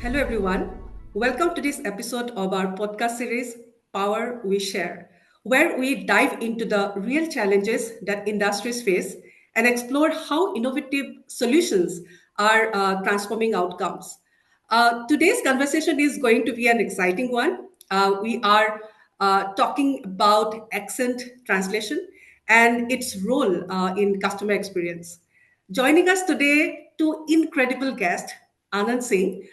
Hello, everyone. Welcome to this episode of our podcast series, Power We Share, where we dive into the real challenges that industries face and explore how innovative solutions are transforming outcomes. Today's conversation is going to be an exciting one. We are talking about accent translation and its role in customer experience. Joining us today, two incredible guests, Anant Singh,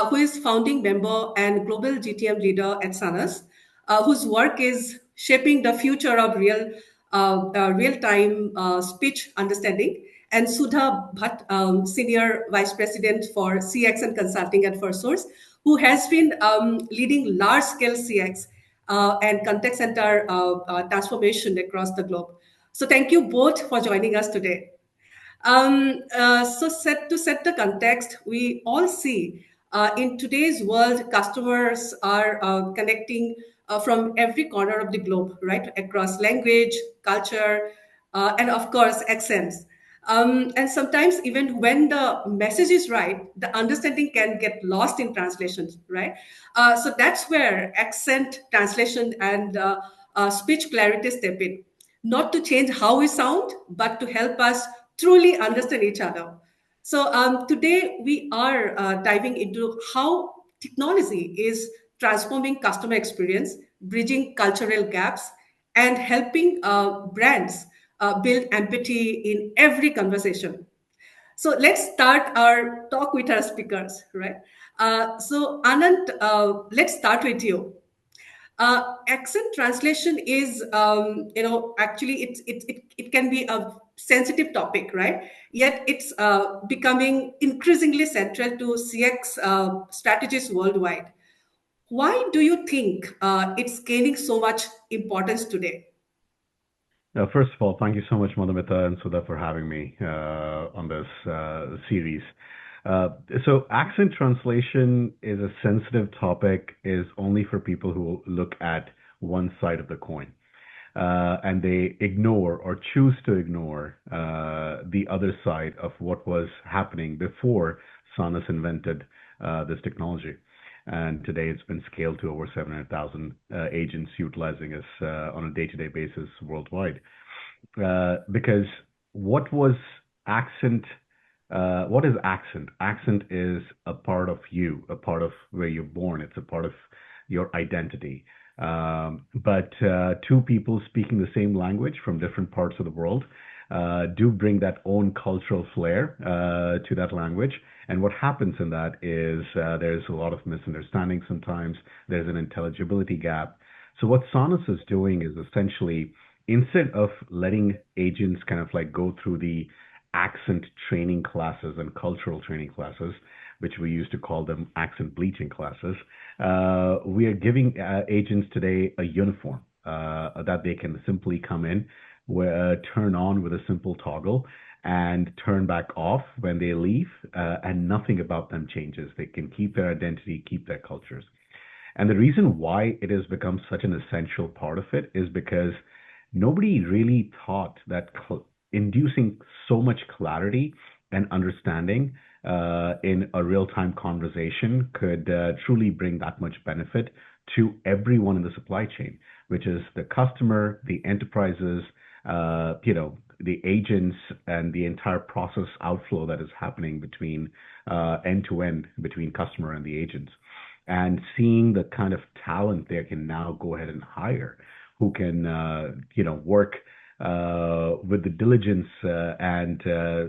who is founding member and global GTM leader at Sanas, whose work is shaping the future of real-time speech understanding, and Sudha Bhat, senior vice president for CX and consulting at Firstsource, who has been leading large-scale CX and contact center transformation across the globe. So thank you both for joining us today. To set the context, we all see in today's world, customers are connecting from every corner of the globe, right? Across language, culture, and of course, accents. And sometimes, even when the message is right, the understanding can get lost in translations, right? So that's where accent translation and speech clarity step in, not to change how we sound, but to help us truly understand each other. So today we are diving into how technology is transforming customer experience, bridging cultural gaps, and helping brands build empathy in every conversation. So let's start our talk with our speakers, right? So Anand, let's start with you. Accent translation is, actually it can be a sensitive topic, right? Yet it's becoming increasingly central to CX strategies worldwide. Why do you think it's gaining so much importance today? First of all, thank you so much, Madhumita and Sudha, for having me on this series. Uh, so, accent translation is a sensitive topic, is only for people who look at one side of the coin. And they ignore or choose to ignore the other side of what was happening before Sanas invented this technology. And today it's been scaled to over 700,000 agents utilizing us on a day-to-day basis worldwide. Because what was accent? What is accent? Accent is a part of you, a part of where you're born. It's a part of your identity. But two people speaking the same language from different parts of the world do bring that own cultural flair to that language. And what happens in that is there's a lot of misunderstanding sometimes, there's an intelligibility gap. So, what Sonus is doing is essentially instead of letting agents kind of like go through the accent training classes and cultural training classes, which we used to call them accent bleaching classes, we are giving agents today a uniform that they can simply come in, turn on with a simple toggle, and turn back off when they leave, and nothing about them changes. They can keep their identity, keep their cultures. And the reason why it has become such an essential part of it is because nobody really thought that inducing so much clarity and understanding in a real time conversation could truly bring that much benefit to everyone in the supply chain, which is the customer, the enterprises, the agents, and the entire process outflow that is happening between end to end between customer and the agents. And seeing the kind of talent they can now go ahead and hire who can, work with the diligence and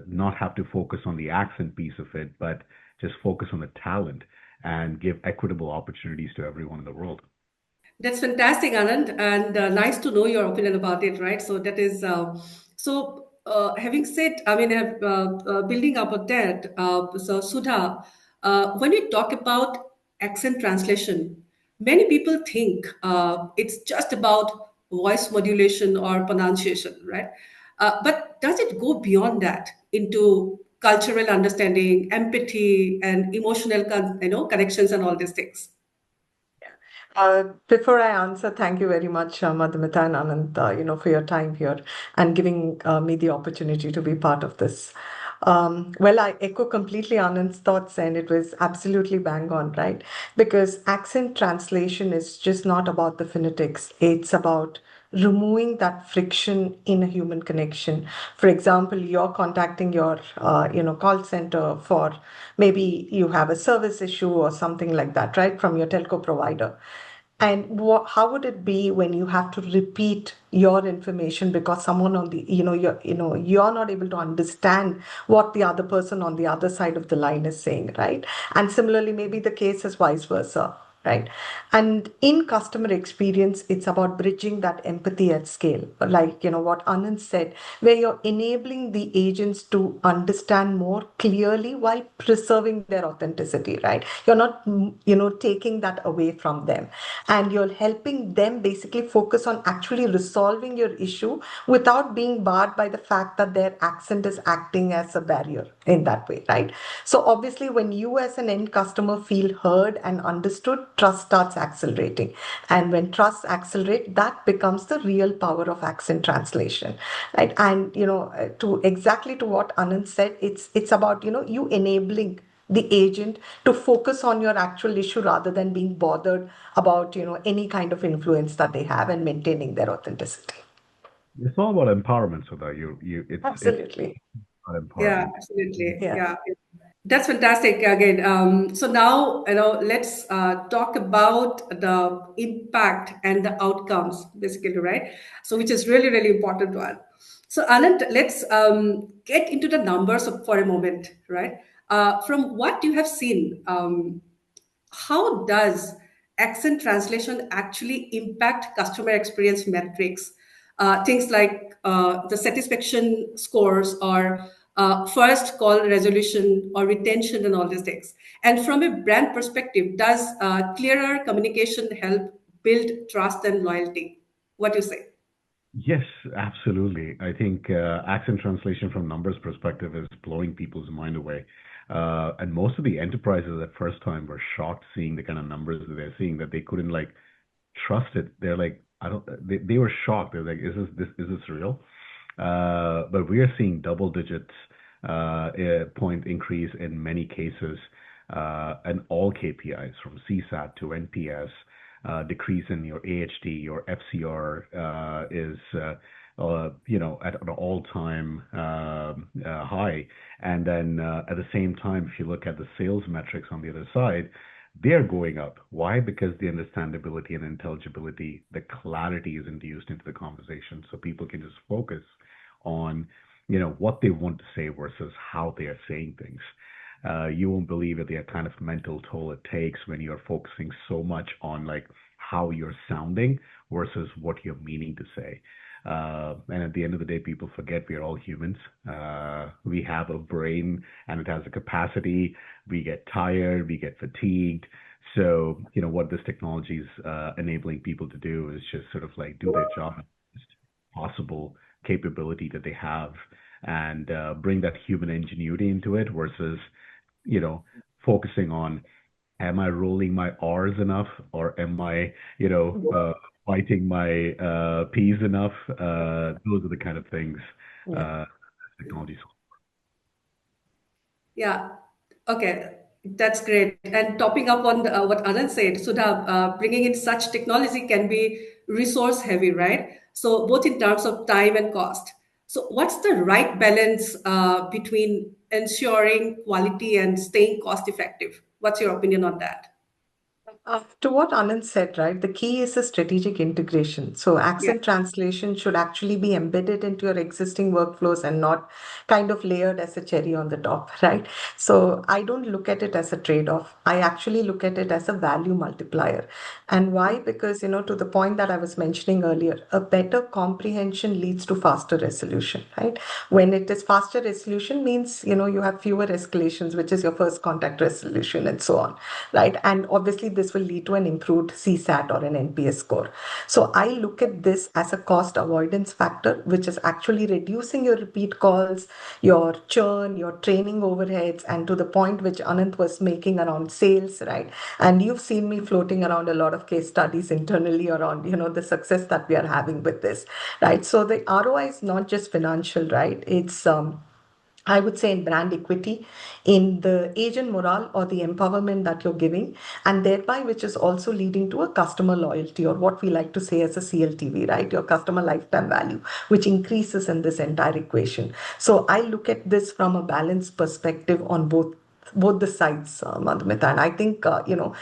not have to focus on the accent piece of it, but just focus on the talent and give equitable opportunities to everyone in the world. That's fantastic, Anand, and nice to know your opinion about it, right? So that is so. Having said, I mean, building up on that, so Sudha, when we talk about accent translation, many people think it's just about voice modulation or pronunciation, right? But does it go beyond that into cultural understanding, empathy, and emotional, connections, and all these things? Before I answer, thank you very much, Madhumita and Anant, for your time here and giving me the opportunity to be part of this. Well, I echo completely Anand's thoughts, and it was absolutely bang on, right? Because accent translation is just not about the phonetics, it's about removing that friction in a human connection. For example, you're contacting your call center for, maybe you have a service issue or something like that, right, from your telco provider. And how would it be when you have to repeat your information because someone on the, you're not able to understand what the other person on the other side of the line is saying, right? And similarly, maybe the case is vice versa, right? And in customer experience, it's about bridging that empathy at scale, like, what Anand said, where you're enabling the agents to understand more clearly while preserving their authenticity, right? You're not, taking that away from them. And you're helping them basically focus on actually resolving your issue without being barred by the fact that their accent is acting as a barrier in that way, right? So obviously, when you as an end customer feel heard and understood, trust starts accelerating. And when trust accelerates, that becomes the real power of accent translation, right? And to exactly to what Anand said, it's about you enabling the agent to focus on your actual issue rather than being bothered about any kind of influence that they have and maintaining their authenticity. It's all about empowerment, so that it's Absolutely. about Yeah, empowerment. absolutely. Yeah. Yeah. That's fantastic. Again, so now let's talk about the impact and the outcomes, basically, right? So, which is really, really important to us. So, Anand, let's get into the numbers for a moment, right? From what you have seen, how does accent translation actually impact customer experience metrics? Things like the satisfaction scores or first call resolution or retention and all these things. And from a brand perspective, does clearer communication help build trust and loyalty? What do you say? Yes, absolutely. I think accent translation from numbers perspective is blowing people's mind away. And most of the enterprises at first time were shocked seeing the kind of numbers that they're seeing, that they couldn't like trust it. They're like, I don't. They were shocked. They're like, is this real? But we are seeing double digits point increase in many cases, and all KPIs from CSAT to NPS. Decrease in your AHT, your FCR is at an all-time high. And then at the same time, if you look at the sales metrics on the other side, they're going up. Why? Because the understandability and intelligibility, the clarity is induced into the conversation, so people can just focus on what they want to say versus how they are saying things. You won't believe it, the kind of mental toll it takes when you're focusing so much on like how you're sounding versus what you're meaning to say. And at the end of the day, people forget we are all humans. We have a brain and it has a capacity. We get tired, we get fatigued. So, what this technology is enabling people to do is just sort of like do their job at the best possible capability that they have, and bring that human ingenuity into it versus you know, focusing on, am I rolling my R's enough, or am I, biting my P's enough? Those are the kind of things Yeah. uh, technology. Yeah. Okay. That's great. And topping up on what Anand said, Sudha, bringing in such technology can be resource heavy, right? So both in terms of time and cost. So what's the right balance between ensuring quality and staying cost effective? What's your opinion on that? To what Anand said, right, the key is a strategic integration. So, Yeah. accent translation should actually be embedded into your existing workflows and not kind of layered as a cherry on the top, right? So, I don't look at it as a trade off. I actually look at it as a value multiplier. And why? Because, to the point that I was mentioning earlier, a better comprehension leads to faster resolution, right? When it is faster resolution means, you have fewer escalations, which is your first contact resolution and so on, right? And obviously, this will lead to an improved CSAT or an NPS score. So I look at this as a cost avoidance factor, which is actually reducing your repeat calls, your churn, your training overheads, and to the point which Anant was making around sales, right? And you've seen me floating around a lot of case studies internally around, the success that we are having with this, right? So the ROI is not just financial, right? It's I would say in brand equity, in the agent morale or the empowerment that you're giving, and thereby which is also leading to a customer loyalty, or what we like to say as a CLTV, right? Your customer lifetime value, which increases in this entire equation. So I look at this from a balanced perspective on both the sides, Madhumita. And I think, an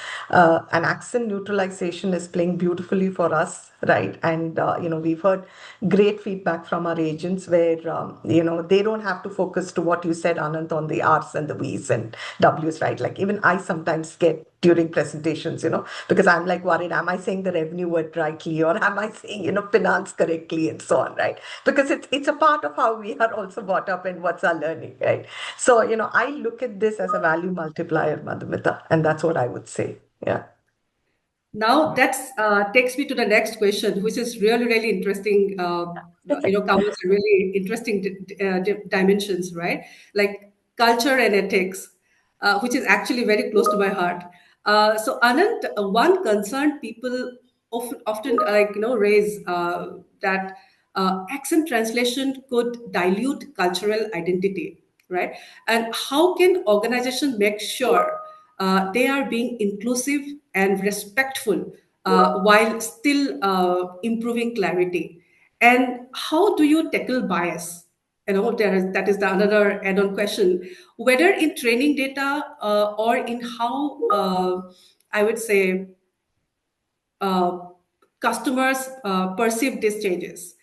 accent neutralization is playing beautifully for us, right? And, we've heard great feedback from our agents where, they don't have to focus to what you said, Anant, on the R's and the V's and W's, right? Like even I sometimes get during presentations, because I'm like worried, am I saying the revenue word rightly or am I saying, finance correctly and so on, right? Because it's a part of how we are also brought up and what's our learning, right? So, I look at this as a value multiplier, Madhumita, and that's what I would say. Yeah. Now that's takes me to the next question, which is really, really interesting. Covers really interesting dimensions, right? Like culture and ethics, which is actually very close to my heart. So, Anand, one concern people often raise that accent translation could dilute cultural identity, right? And how can organization make sure they are being inclusive and respectful while still improving clarity? And how do you tackle bias? That is the another add-on question. Whether in training data or in how I would say uh, customers perceive these changes.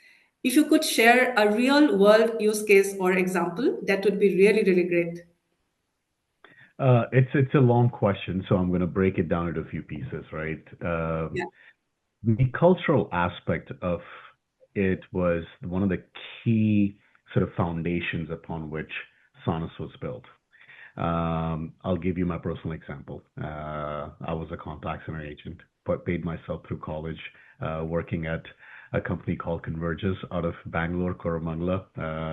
If you could share a real world use case or example, that would be really, really great. It's a long question, so I'm going to break it down into a few pieces, right? Yeah. The cultural aspect of it was one of the key sort of foundations upon which Sonus was built. I'll give you my personal example. I was a contact center agent, but paid myself through college, working at a company called Converges out of Bangalore, Koramangala,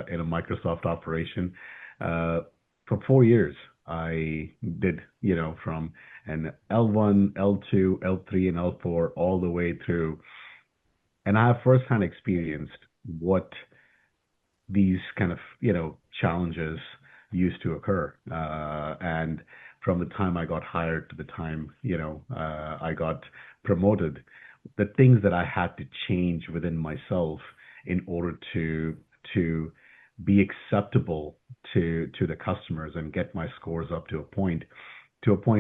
in a Microsoft operation. Uh, for 4 years, I did, from an L1, L2, L3, and L4 all the way through. And I have firsthand experienced what these kind of challenges used to occur and from the time I got hired to the time I got promoted, the things that I had to change within myself in order to be acceptable to the customers and get my scores up to a point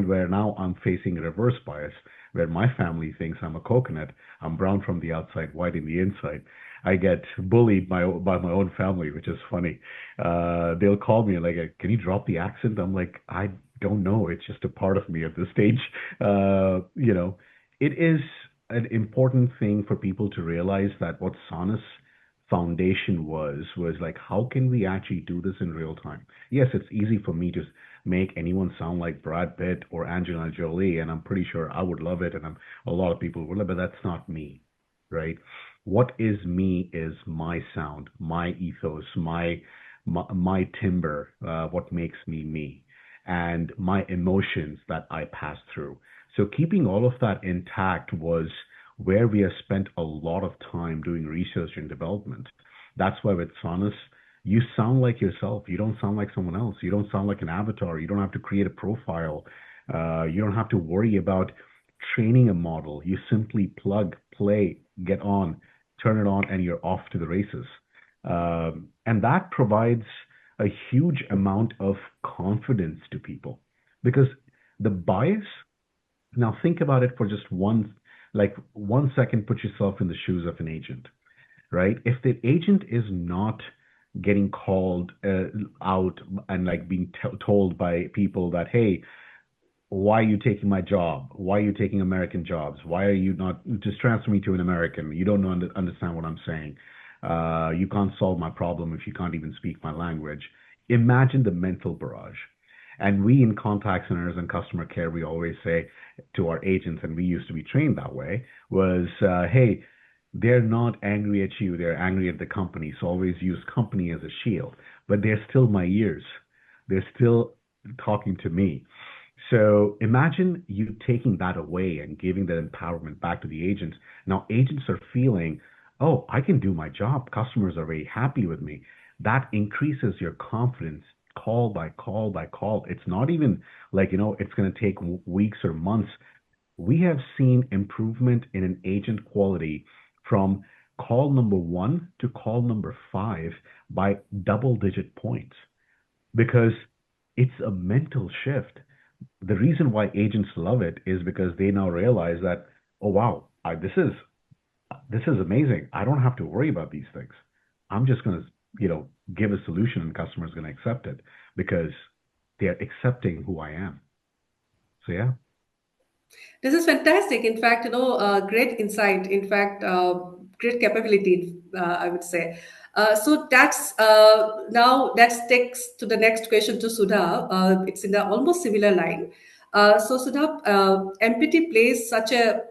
where now I'm facing a reverse bias, where my family thinks I'm a coconut. I'm brown from the outside, white in the inside. I get bullied by my own family, which is funny. They'll call me like, "Can you drop the accent?" I'm like, "I don't know. It's just a part of me at this stage." It is an important thing for people to realize that what Sonus foundation was like, how can we actually do this in real time? Yes, it's easy for me to make anyone sound like Brad Pitt or Angelina Jolie, and I'm pretty sure I would love it, and a lot of people would love it, but that's not me, right? What is me is my sound, my ethos, my timber, what makes me me, and my emotions that I pass through. So keeping all of that intact was where we have spent a lot of time doing research and development. That's why with Sonus, you sound like yourself. You don't sound like someone else. You don't sound like an avatar. You don't have to create a profile. You don't have to worry about training a model. You simply plug, play, get on, turn it on, and you're off to the races. And that provides a huge amount of confidence to people because the bias, now think about it for just like 1 second, put yourself in the shoes of an agent, right? If the agent is not getting called out and like being told by people that, hey, why are you taking my job? Why are you taking American jobs? Why are you not just transfer me to an American? You don't know, understand what I'm saying. You can't solve my problem if you can't even speak my language. Imagine the mental barrage. And we in contact centers and customer care, we always say to our agents, and we used to be trained that way, was, hey, they're not angry at you, they're angry at the company. So always use company as a shield. But they're still my ears. They're still talking to me. So imagine you taking that away and giving that empowerment back to the agents. Now agents are feeling, oh, I can do my job. Customers are very happy with me. That increases your confidence call by call by call. It's not even like, it's going to take weeks or months. We have seen improvement in an agent quality from call number one to call number five by double digit points because it's a mental shift. The reason why agents love it is because they now realize that, oh wow, this is amazing. I don't have to worry about these things. I'm just going to, give a solution and customer's going to accept it because they're accepting who I am. So yeah. This is fantastic. In fact, great insight. In fact, great capability, I would say. So that's now that takes to the next question to Sudha. It's in the almost similar line. So Sudha, empathy plays such a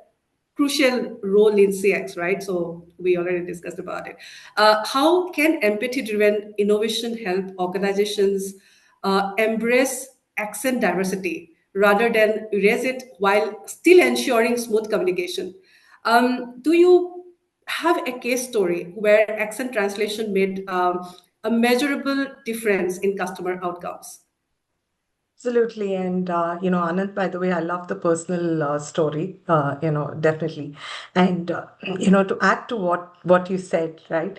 crucial role in CX, right? So we already discussed about it. How can empathy-driven innovation help organizations embrace accent diversity rather than erase it while still ensuring smooth communication? Do you have a case story where accent translation made a measurable difference in customer outcomes? Absolutely. And, Anant, by the way, I love the personal story, definitely. And, to add to what you said, right,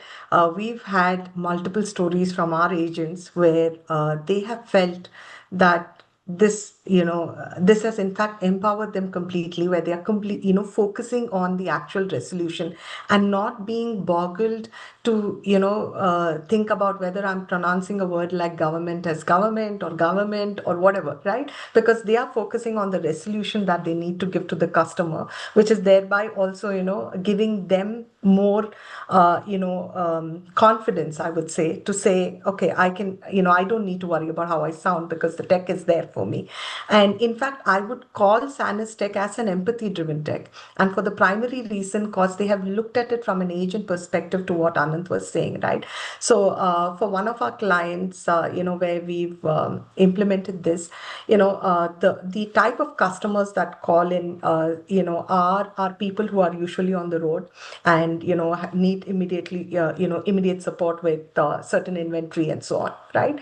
we've had multiple stories from our agents where they have felt that this has in fact empowered them completely, where they are focusing on the actual resolution and not being boggled to, think about whether I'm pronouncing a word like government as government or whatever, right? Because they are focusing on the resolution that they need to give to the customer, which is thereby also, giving them more, confidence, I would say, to say, okay, I can, I don't need to worry about how I sound because the tech is there for me. And in fact, I would call Sanas Tech as an empathy driven tech. And for the primary reason, because they have looked at it from an agent perspective to what Anant was saying, right? So for one of our clients, where we've implemented this, the type of customers that call in, are people who are usually on the road and, need immediate support with certain inventory and so on, right?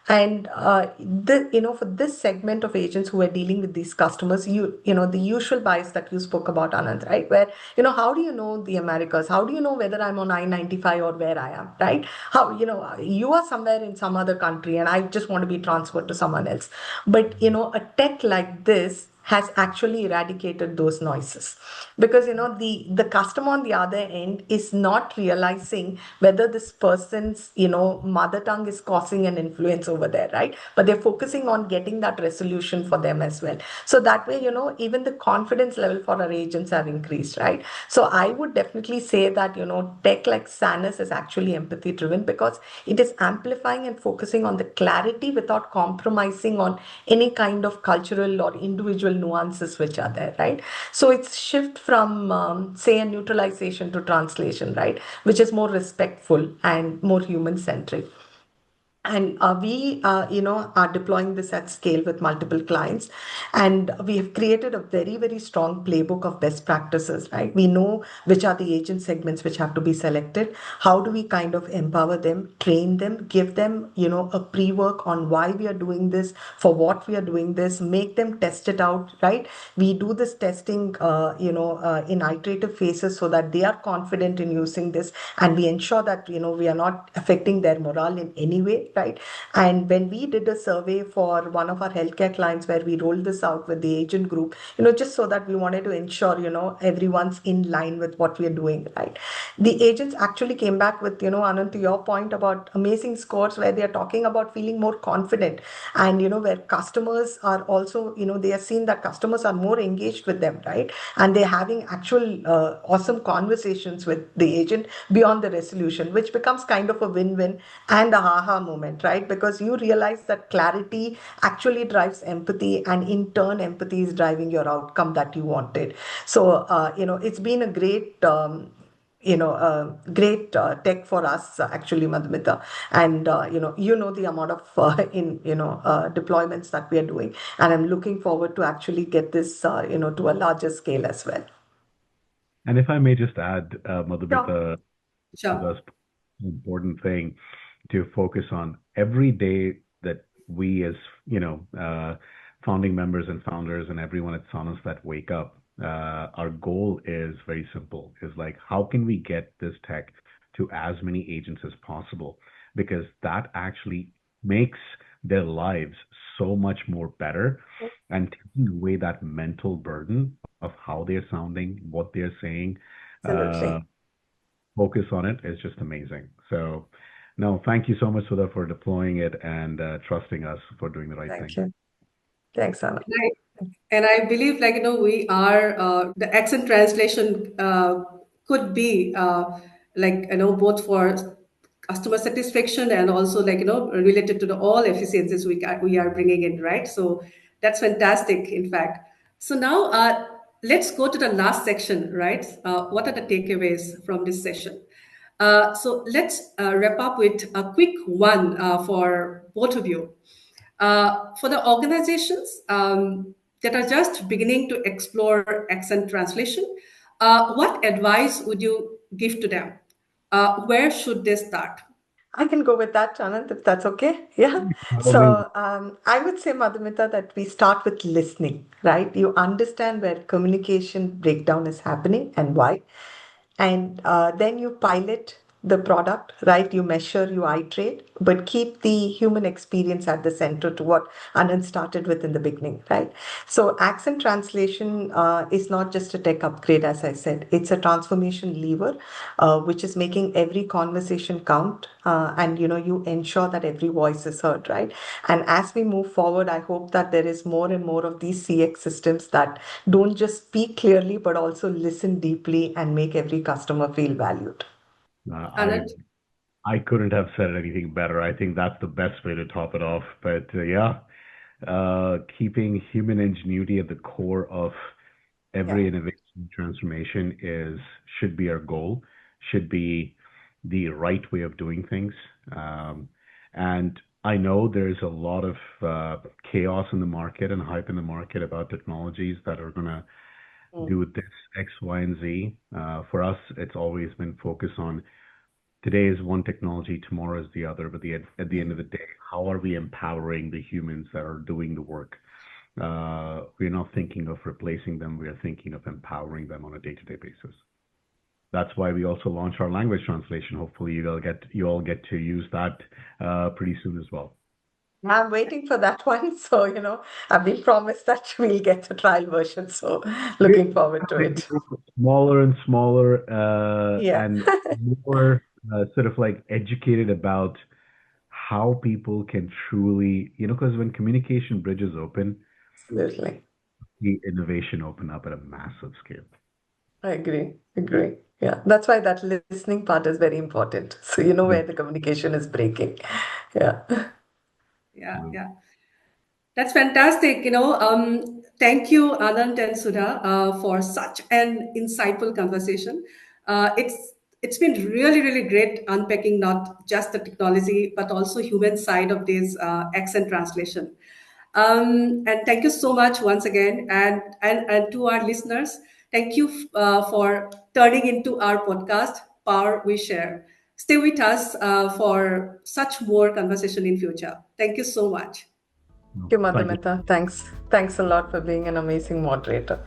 And for this segment of agents who are dealing with these customers, the usual bias that you spoke about, Anand, right? Where, how do you know the Americas? How do you know whether I'm on I-95 or where I am, right? How, you are somewhere in some other country and I just want to be transferred to someone else. But, a tech like this has actually eradicated those noises, because the customer on the other end is not realizing whether this person's mother tongue is causing an influence over there, right? But they're focusing on getting that resolution for them as well. So that way, even the confidence level for our agents have increased, right? So I would definitely say that tech like Sanas is actually empathy driven, because it is amplifying and focusing on the clarity without compromising on any kind of cultural or individual nuances which are there, right? So it's shift from say a neutralization to translation, right, which is more respectful and more human centric. And we are deploying this at scale with multiple clients, and we have created a very, very strong playbook of best practices, right? We know which are the agent segments which have to be selected. How do we kind of empower them, train them, give them a pre-work on why we are doing this, for what we are doing this, make them test it out, right? We do this testing in iterative phases so that they are confident in using this, and we ensure that we are not affecting their morale in any way, right? And when we did a survey for one of our healthcare clients where we rolled this out with the agent group, just so that we wanted to ensure, everyone's in line with what we are doing, right? The agents actually came back with, Anand, to your point about amazing scores where they are talking about feeling more confident, and, where customers are also, they are seeing that customers are more engaged with them, right? And they're having actual awesome conversations with the agent beyond the resolution, which becomes kind of a win-win and a aha moment, right? Because you realize that clarity actually drives empathy, and in turn, empathy is driving your outcome that you wanted. So, it's been a great tech for us, actually, Madhumita. And, the amount of deployments that we are doing. And I'm looking forward to actually get this, to a larger scale as well. And if I may just add, Sure. Madhumita, to Sure. the important thing to focus on every day that we as founding members and founders and everyone at Sanas that wake up, our goal is very simple: is like how can we get this tech to as many agents as possible, because that actually makes their lives so much more better, and taking away that mental burden of how they're sounding, what they're saying, uh, Absolutely. focus on it is just amazing. So, no, thank you so much, Sudha, for deploying it and trusting us for doing the right Thank thing. you. Thanks, Anna. And I believe, like, we are the accent translation could be like, both for customer satisfaction and also, like, related to the all efficiencies we are bringing in, right? So that's fantastic, in fact. So now let's go to the last section, right? What are the takeaways from this session? So let's wrap up with a quick one for both of you. For the organizations that are just beginning to explore accent translation, what advice would you give to them? Where should they start? I can go with that, Anant, if that's okay. Yeah. Probably. So I would say, Madhumita, that we start with listening, right? You understand where communication breakdown is happening and why. And then you pilot the product, right? You measure, you iterate, but keep the human experience at the center to what Anand started with in the beginning, right? So accent translation is not just a tech upgrade, as I said. It's a transformation lever, which is making every conversation count, and you ensure that every voice is heard, right? And as we move forward, I hope that there is more and more of these CX systems that don't just speak clearly, but also listen deeply and make every customer feel valued. Uh, I Anand? I couldn't have said anything better. I think that's the best way to top it off. But yeah, keeping human ingenuity at the core of Yeah. every innovation transformation is should be our goal, should be the right way of doing things. And I know there's a lot of chaos in the market and hype in the market about technologies that are going to Mm. do this X, Y, and Z. For us, it's always been focused on today is one technology, tomorrow is the other. But at the end of the day, how are we empowering the humans that are doing the work? We're not thinking of replacing them. We are thinking of empowering them on a day-to-day basis. That's why we also launched our language translation. Hopefully, you all get to use that pretty soon as well. I'm waiting for that one. So, I've been promised that we'll get a trial version. So, We're looking forward to making it. it smaller and smaller, Yeah, and more sort of like educated about how people can truly, because when communication bridges open, absolutely. the innovation open up at a massive scale. I agree. Agree. Yeah, that's why that listening part is very important. So, Yeah. where the communication is breaking. Yeah. Yeah, Yeah. yeah. That's fantastic. Thank you, Anant and Sudha, for such an insightful conversation. It's been really, really great unpacking not just the technology but also human side of this accent translation. And thank you so much once again, and to our listeners, thank you for turning into our podcast, Power We Share. Stay with us for such more conversation in future. Thank you so much. No, Thank you, thank you. Madhumita. Thanks. Thanks a lot for being an amazing moderator.